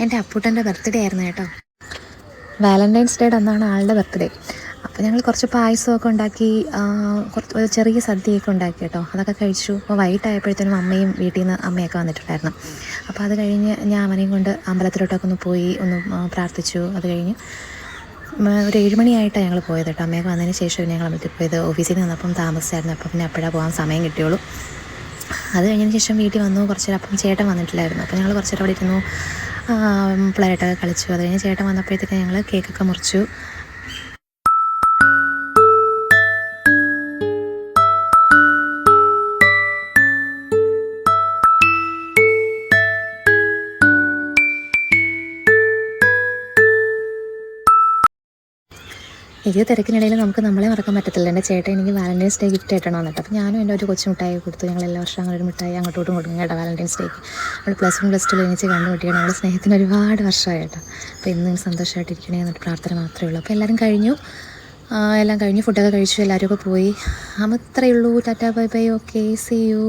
എൻ്റെ അപ്പൂട്ടൻ്റെ ബർത്ത്ഡേ ആയിരുന്നു കേട്ടോ. വാലൻറ്റൈൻസ് ഡേയുടെ അന്നാണ് ആളുടെ ബർത്ത്ഡേ. അപ്പോൾ ഞങ്ങൾ കുറച്ച് പായസമൊക്കെ ഉണ്ടാക്കി, കുറച്ച് ചെറിയ സദ്യയൊക്കെ ഉണ്ടാക്കി കേട്ടോ. അതൊക്കെ കഴിച്ചു. അപ്പോൾ വൈകിട്ടായപ്പോഴത്തേനും അമ്മയും വീട്ടിൽ നിന്ന് അമ്മയൊക്കെ വന്നിട്ടുണ്ടായിരുന്നു. അപ്പോൾ അത് കഴിഞ്ഞ് ഞാൻ അവനെയും കൊണ്ട് അമ്പലത്തിലോട്ടൊക്കെ ഒന്ന് പോയി, ഒന്ന് പ്രാർത്ഥിച്ചു. അത് കഴിഞ്ഞ് ഒരു 7 മണിയായിട്ടാണ് ഞങ്ങൾ പോയത് കേട്ടോ. അമ്മയൊക്കെ വന്നതിന് ശേഷം ഞങ്ങൾ അമ്പലത്തിൽ പോയത്. ഓഫീസിൽ നിന്ന് വന്നപ്പം താമസിച്ചായിരുന്നു. അപ്പോൾ പിന്നെ അപ്പോഴാണ് പോകാൻ സമയം കിട്ടിയുള്ളൂ. അത് കഴിഞ്ഞതിന് ശേഷം വീട്ടിൽ വന്നു. കുറച്ച് നേരം, അപ്പം ചേട്ടൻ വന്നിട്ടില്ലായിരുന്നു. അപ്പോൾ ഞങ്ങൾ കുറച്ച് നേരം അവിടെ ഇരുന്നു, പിള്ളേരായിട്ടൊക്കെ കളിച്ചു. അത് കഴിഞ്ഞ് ചേട്ടൻ വന്നപ്പോഴത്തേക്ക് ഞങ്ങൾ കേക്കൊക്കെ മുറിച്ചു. ഇത് തിരക്കിനിടയിൽ നമുക്ക് നമ്മളെ മറക്കാൻ പറ്റത്തില്ല. എൻ്റെ ചേട്ടൻ എനിക്ക് വാലൻറ്റൈൻസ് ഡേ ഗിഫ്റ്റ് ആയിട്ടാണ് വന്നിട്ട്. അപ്പോൾ ഞാനും എൻ്റെ ഒരു കൊച്ചു മിഠായി കൊടുത്തു. ഞങ്ങൾ എല്ലാ വർഷവും അങ്ങനെ ഒരു മിഠായി അങ്ങോട്ടും കൊടുക്കും കേട്ടോ വാലൻറ്റൈൻസ് ഡേക്ക്. നമ്മൾ +1 +2 കഴിഞ്ഞ് കണ്ടുപിട്ടിയാണ്. നമ്മൾ സ്നേഹത്തിന് ഒരുപാട് വർഷമായി കേട്ടോ. അപ്പോൾ ഇന്നും സന്തോഷമായിട്ടിരിക്കണേ എന്നിട്ട് പ്രാർത്ഥന മാത്രമേ ഉള്ളൂ. അപ്പോൾ എല്ലാവരും കഴിഞ്ഞു, എല്ലാം കഴിഞ്ഞു, ഫുഡൊക്കെ കഴിച്ചു, എല്ലാവരും ഒക്കെ പോയി. അത്രയേ ഉള്ളൂ. Tata bye bye, okay, see U.